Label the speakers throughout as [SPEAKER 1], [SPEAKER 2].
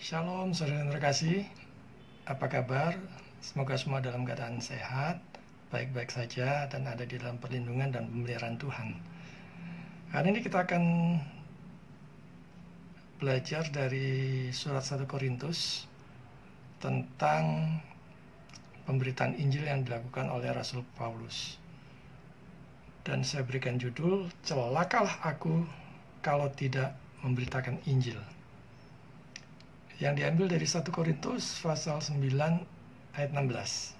[SPEAKER 1] Shalom saudara yang terkasih, apa kabar? Semoga semua dalam keadaan sehat, baik-baik saja dan ada di dalam perlindungan dan pemeliharaan Tuhan. Hari ini kita akan belajar dari surat 1 Korintus tentang pemberitaan Injil yang dilakukan oleh Rasul Paulus. Dan saya berikan judul, celakalah aku kalau tidak memberitakan Injil. Yang diambil dari 1 Korintus pasal 9 ayat 16.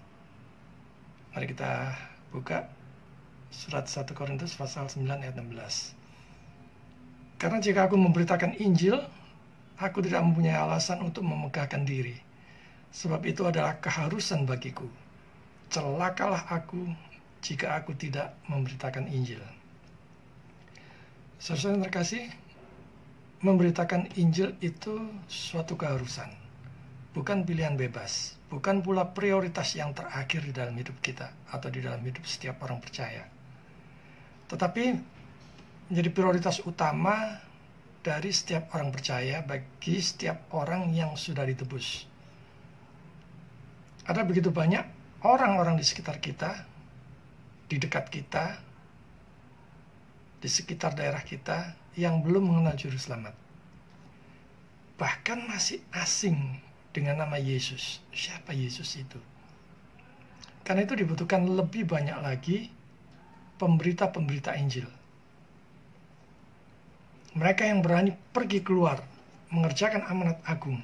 [SPEAKER 1] Mari kita buka surat 1 Korintus pasal 9 ayat 16. Karena jika aku memberitakan Injil, aku tidak mempunyai alasan untuk memegahkan diri. Sebab itu adalah keharusan bagiku. Celakalah aku jika aku tidak memberitakan Injil. Saudara yang terkasih, memberitakan Injil itu suatu keharusan, bukan pilihan bebas, bukan pula prioritas yang terakhir di dalam hidup kita atau di dalam hidup setiap orang percaya. Tetapi menjadi prioritas utama dari setiap orang percaya bagi setiap orang yang sudah ditebus. Ada begitu banyak orang-orang di sekitar kita, di dekat kita, di sekitar daerah kita yang belum mengenal juru selamat. Bahkan masih asing dengan nama Yesus. Siapa Yesus itu? Karena itu dibutuhkan lebih banyak lagi pemberita-pemberita Injil. Mereka yang berani pergi keluar, mengerjakan amanat agung,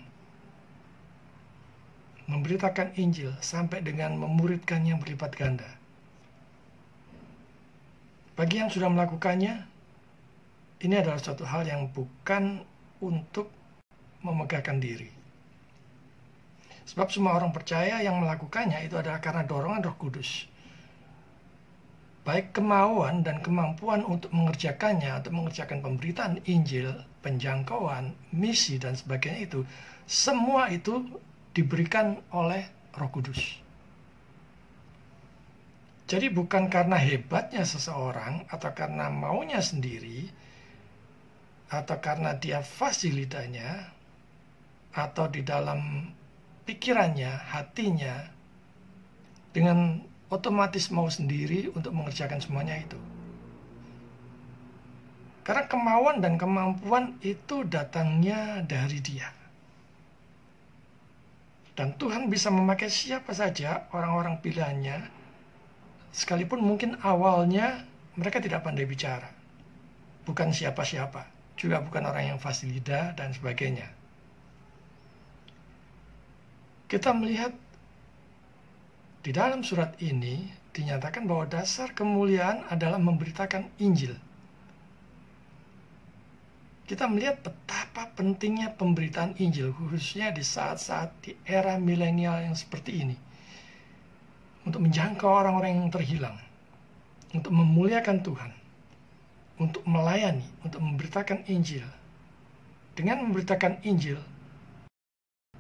[SPEAKER 1] memberitakan Injil sampai dengan memuridkannya berlipat ganda. Bagi yang sudah melakukannya, ini adalah suatu hal yang bukan untuk memegahkan diri. Sebab semua orang percaya yang melakukannya itu adalah karena dorongan Roh Kudus. Baik kemauan dan kemampuan untuk mengerjakannya, untuk mengerjakan pemberitaan Injil, penjangkauan, misi, dan sebagainya itu, semua itu diberikan oleh Roh Kudus. Jadi bukan karena hebatnya seseorang atau karena maunya sendiri atau karena dia fasilitanya atau di dalam pikirannya, hatinya dengan otomatis mau sendiri untuk mengerjakan semuanya itu. Karena kemauan dan kemampuan itu datangnya dari Dia. Dan Tuhan bisa memakai siapa saja orang-orang pilihannya, sekalipun mungkin awalnya mereka tidak pandai bicara, bukan siapa-siapa, juga bukan orang yang fasilida dan sebagainya. Kita melihat di dalam surat ini dinyatakan bahwa dasar kemuliaan adalah memberitakan Injil. Kita melihat betapa pentingnya pemberitaan Injil, khususnya di saat-saat di era milenial yang seperti ini, untuk menjangkau orang-orang yang terhilang, untuk memuliakan Tuhan, untuk melayani, untuk memberitakan Injil. Dengan memberitakan Injil,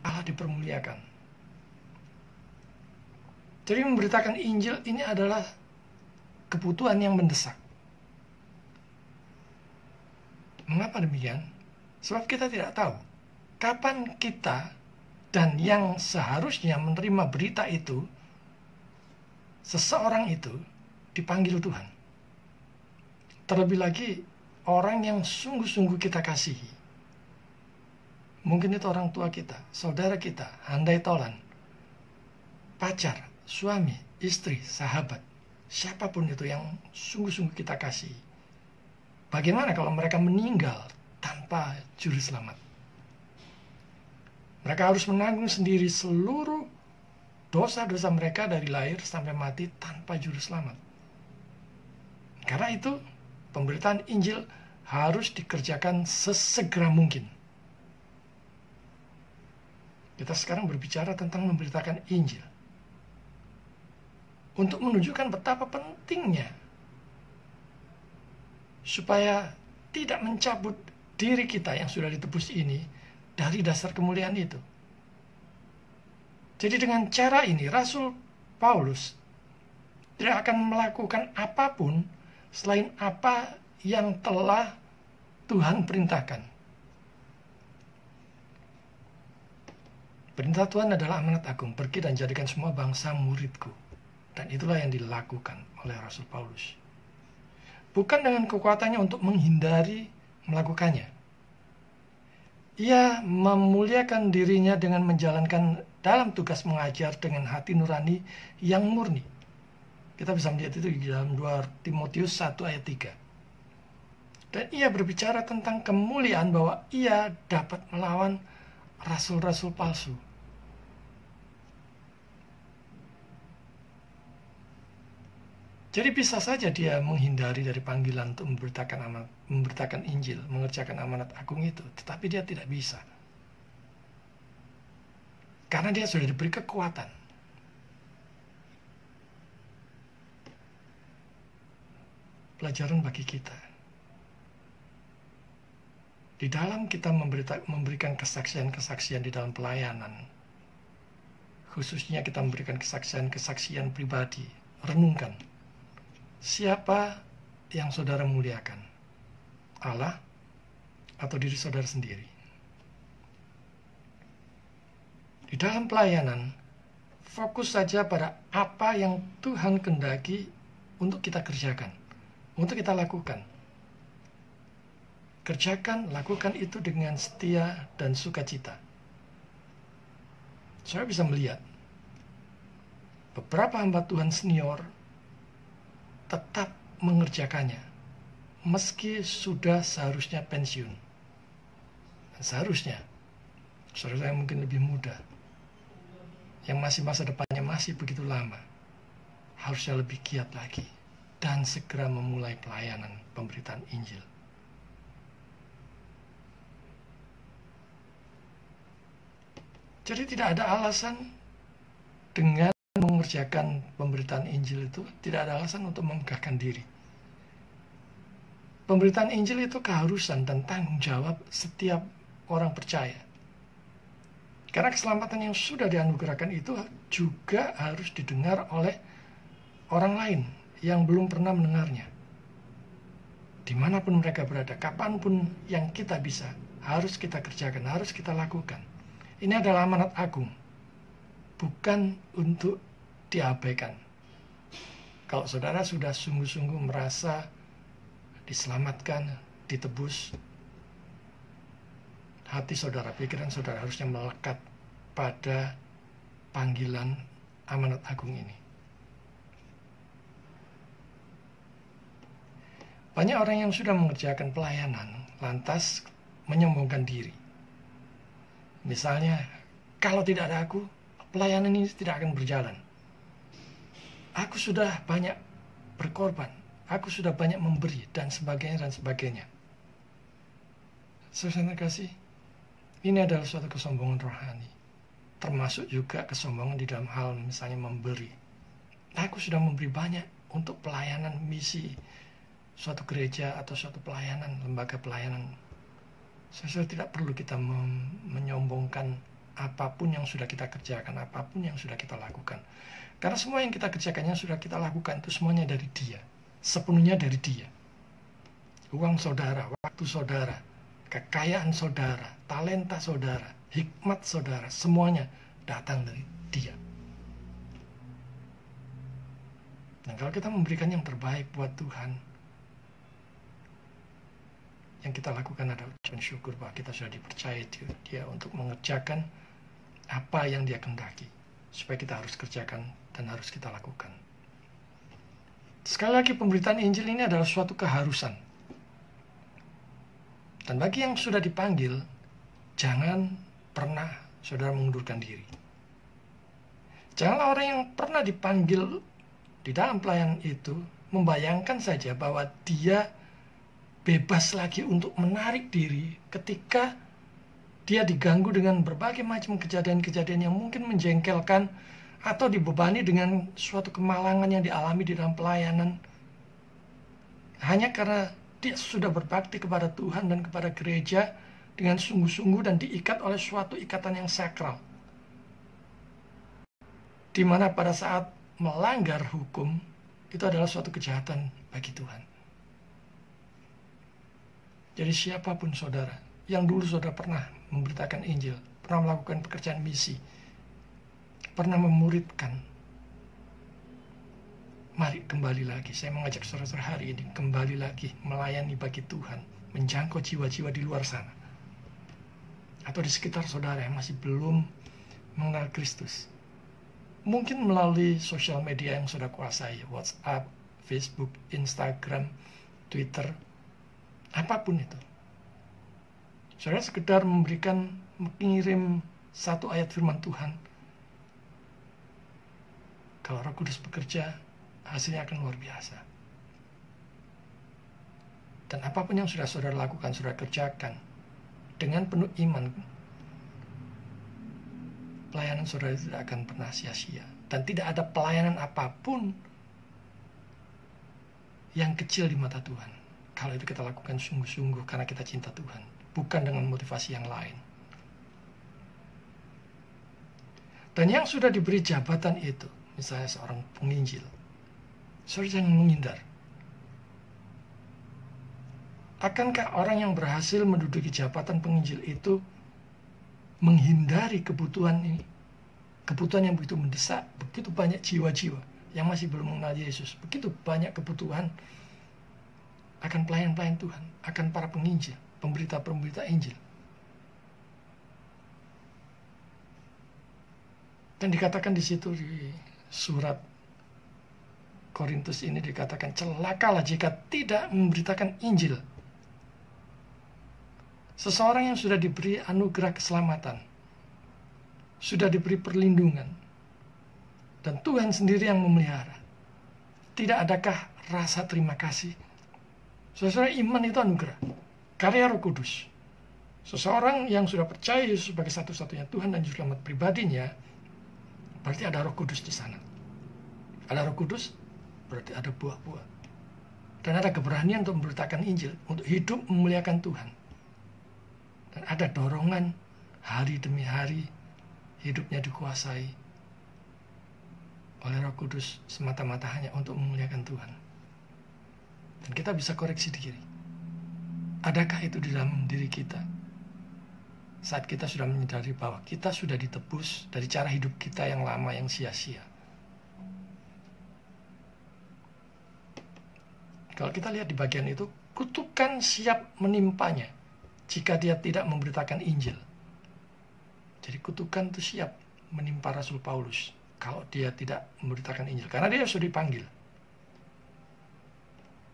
[SPEAKER 1] Allah dipermuliakan. Jadi memberitakan Injil ini adalah kebutuhan yang mendesak. Mengapa demikian? Sebab kita tidak tahu kapan kita dan yang seharusnya menerima berita itu, seseorang itu dipanggil Tuhan. Terlebih lagi orang yang sungguh-sungguh kita kasihi. Mungkin itu orang tua kita, saudara kita, handai tolan, pacar, suami, istri, sahabat, siapapun itu yang sungguh-sungguh kita kasihi. Bagaimana kalau mereka meninggal tanpa juru selamat? Mereka harus menanggung sendiri seluruh dosa-dosa mereka dari lahir sampai mati tanpa juru selamat. Karena itu, pemberitaan Injil harus dikerjakan sesegera mungkin. Kita sekarang berbicara tentang memberitakan Injil. Untuk menunjukkan betapa pentingnya supaya tidak mencabut diri kita yang sudah ditebus ini dari dasar kemuliaan itu. Jadi dengan cara ini Rasul Paulus tidak akan melakukan apapun selain apa yang telah Tuhan perintahkan. Perintah Tuhan adalah amanat agung, pergi dan jadikan semua bangsa muridku. Dan itulah yang dilakukan oleh Rasul Paulus. Bukan dengan kekuatannya untuk menghindari melakukannya. Ia memuliakan dirinya dengan menjalankan dalam tugas mengajar dengan hati nurani yang murni. Kita bisa melihat itu di dalam 2 Timotius 1 ayat 3. Dan ia berbicara tentang kemuliaan bahwa ia dapat melawan rasul-rasul palsu. Jadi bisa saja dia menghindari dari panggilan untuk memberitakan Injil, mengerjakan amanat agung itu. Tetapi dia tidak bisa. Karena dia sudah diberi kekuatan. Pelajaran bagi kita. Di dalam kita memberikan kesaksian-kesaksian di dalam pelayanan, khususnya kita memberikan kesaksian-kesaksian pribadi, renungkan. Siapa yang saudara muliakan? Allah atau diri saudara sendiri? Di dalam pelayanan, fokus saja pada apa yang Tuhan kehendaki untuk kita kerjakan, untuk kita lakukan. Kerjakan, lakukan itu dengan setia dan sukacita. Saya bisa melihat beberapa hamba Tuhan senior tetap mengerjakannya, meski sudah seharusnya pensiun. Dan seharusnya, saudara yang mungkin lebih muda, yang masih masa depannya masih begitu lama, harusnya lebih giat lagi, dan segera memulai pelayanan pemberitaan Injil. Jadi tidak ada alasan dengan mengerjakan pemberitaan Injil itu, tidak ada alasan untuk memegahkan diri. Pemberitaan Injil itu keharusan dan tanggung jawab setiap orang percaya. Karena keselamatan yang sudah dianugerahkan itu juga harus didengar oleh orang lain yang belum pernah mendengarnya. Dimanapun mereka berada, kapanpun yang kita bisa, harus kita kerjakan, harus kita lakukan. Ini adalah amanat agung, bukan untuk diabaikan. Kalau saudara sudah sungguh-sungguh merasa diselamatkan, ditebus, hati saudara, pikiran saudara harusnya melekat pada panggilan amanat agung ini. Banyak orang yang sudah mengerjakan pelayanan lantas menyombongkan diri. Misalnya, kalau tidak ada aku, pelayanan ini tidak akan berjalan. Aku sudah banyak berkorban, aku sudah banyak memberi, dan sebagainya, dan sebagainya. Saudara kasih, ini adalah suatu kesombongan rohani. Termasuk juga kesombongan di dalam hal misalnya memberi. Aku sudah memberi banyak untuk pelayanan misi suatu gereja atau suatu pelayanan, lembaga pelayanan. Saya tidak perlu kita menyombongkan apapun yang sudah kita kerjakan, apapun yang sudah kita lakukan. Karena semua yang kita kerjakan, yang sudah kita lakukan itu semuanya dari Dia. Sepenuhnya dari Dia. Uang saudara, waktu saudara, kekayaan saudara, talenta saudara, hikmat saudara, semuanya datang dari Dia. Dan kalau kita memberikan yang terbaik buat Tuhan, yang kita lakukan adalah ucapan syukur bahwa kita sudah dipercaya Dia untuk mengerjakan apa yang Dia kehendaki, supaya kita harus kerjakan dan harus kita lakukan. Sekali lagi, pemberitaan Injil ini adalah suatu keharusan. Dan bagi yang sudah dipanggil, jangan pernah saudara mengundurkan diri. Janganlah orang yang pernah dipanggil di dalam pelayanan itu membayangkan saja bahwa dia bebas lagi untuk menarik diri ketika dia diganggu dengan berbagai macam kejadian-kejadian yang mungkin menjengkelkan atau dibebani dengan suatu kemalangan yang dialami di dalam pelayanan. Hanya karena dia sudah berbakti kepada Tuhan dan kepada gereja dengan sungguh-sungguh dan diikat oleh suatu ikatan yang sakral. Di mana pada saat melanggar hukum, itu adalah suatu kejahatan bagi Tuhan. Jadi siapapun saudara, yang dulu saudara pernah memberitakan Injil, pernah melakukan pekerjaan misi, pernah memuridkan. Mari kembali lagi, saya mengajak saudara-saudara hari ini kembali lagi melayani bagi Tuhan, menjangkau jiwa-jiwa di luar sana, atau di sekitar saudara yang masih belum mengenal Kristus. Mungkin melalui sosial media yang sudah kuasai, WhatsApp, Facebook, Instagram, Twitter, apapun itu. Saudara sekedar mengirim satu ayat firman Tuhan. Kalau Roh Kudus bekerja, hasilnya akan luar biasa. Dan apapun yang sudah saudara lakukan, saudara kerjakan dengan penuh iman, pelayanan saudara tidak akan pernah sia-sia. Dan tidak ada pelayanan apapun yang kecil di mata Tuhan, kalau itu kita lakukan sungguh-sungguh karena kita cinta Tuhan, bukan dengan motivasi yang lain. Dan yang sudah diberi jabatan itu, misalnya seorang penginjil, saudara jangan menghindar. Akankah orang yang berhasil menduduki jabatan penginjil itu menghindari kebutuhan ini? Kebutuhan yang begitu mendesak, begitu banyak jiwa-jiwa yang masih belum mengenal Yesus, begitu banyak kebutuhan akan pelayan-pelayan Tuhan, akan para penginjil, pemberita-pemberita Injil. Dan dikatakan di situ di surat Korintus ini dikatakan, celakalah jika tidak memberitakan Injil. Seseorang yang sudah diberi anugerah keselamatan, sudah diberi perlindungan, dan Tuhan sendiri yang memelihara. Tidak adakah rasa terima kasih? Saudara, iman itu anugerah, karya Roh Kudus. Seseorang yang sudah percaya Yesus sebagai satu-satunya Tuhan dan Juru Selamat pribadinya, berarti ada Roh Kudus di sana. Ada Roh Kudus, berarti ada buah-buah. Dan ada keberanian untuk memberitakan Injil, untuk hidup memuliakan Tuhan. Dan ada dorongan hari demi hari, hidupnya dikuasai oleh Roh Kudus semata-mata hanya untuk memuliakan Tuhan. Dan kita bisa koreksi diri. Adakah itu di dalam diri kita? Saat kita sudah menyadari bahwa kita sudah ditebus dari cara hidup kita yang lama, yang sia-sia. Kalau kita lihat di bagian itu, kutukan siap menimpanya jika dia tidak memberitakan Injil. Jadi kutukan itu siap menimpa Rasul Paulus kalau dia tidak memberitakan Injil. Karena dia sudah dipanggil.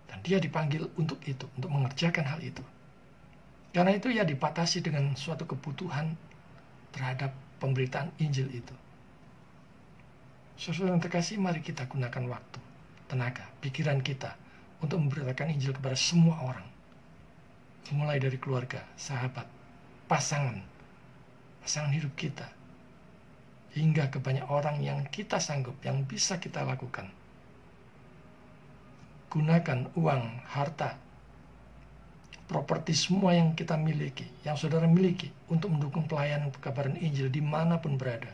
[SPEAKER 1] Dan dia dipanggil untuk itu, untuk mengerjakan hal itu. Karena itu ia dipatasi dengan suatu kebutuhan terhadap pemberitaan Injil itu. Saudara yang terkasih, mari kita gunakan waktu, tenaga, pikiran kita untuk memberitakan Injil kepada semua orang. Mulai dari keluarga, sahabat, pasangan hidup kita, hingga ke banyak orang yang kita sanggup, yang bisa kita lakukan. Gunakan uang, harta, properti semua yang kita miliki, yang saudara miliki, untuk mendukung pelayanan pekabaran Injil dimanapun berada.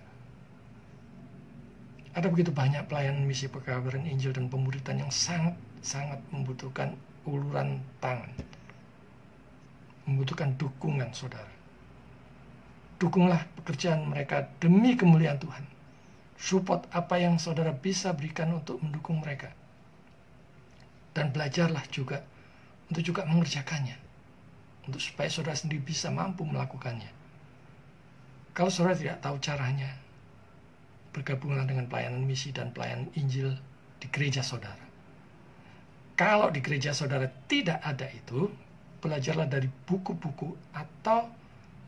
[SPEAKER 1] Ada begitu banyak pelayanan misi pekabaran Injil dan pemuritan yang sangat membutuhkan uluran tangan, membutuhkan dukungan saudara. Dukunglah pekerjaan mereka demi kemuliaan Tuhan. Support apa yang saudara bisa berikan untuk mendukung mereka. Dan belajarlah juga untuk juga mengerjakannya, untuk supaya saudara sendiri bisa mampu melakukannya. Kalau saudara tidak tahu caranya, bergabunglah dengan pelayanan misi dan pelayanan Injil di gereja saudara. Kalau di gereja saudara tidak ada itu, belajarlah dari buku-buku atau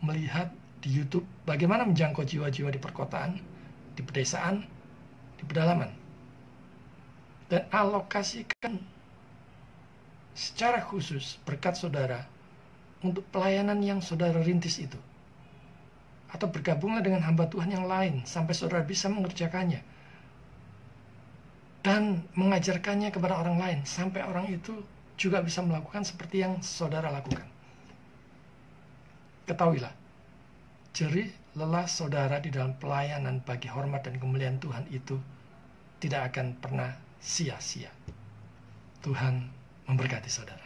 [SPEAKER 1] melihat di YouTube bagaimana menjangkau jiwa-jiwa di perkotaan, di pedesaan, di pedalaman. Dan alokasikan secara khusus berkat saudara untuk pelayanan yang saudara rintis itu. Atau bergabunglah dengan hamba Tuhan yang lain sampai saudara bisa mengerjakannya. Dan mengajarkannya kepada orang lain sampai orang itu juga bisa melakukan seperti yang saudara lakukan. Ketahuilah, jerih lelah saudara di dalam pelayanan bagi hormat dan kemuliaan Tuhan itu tidak akan pernah sia-sia. Tuhan memberkati saudara.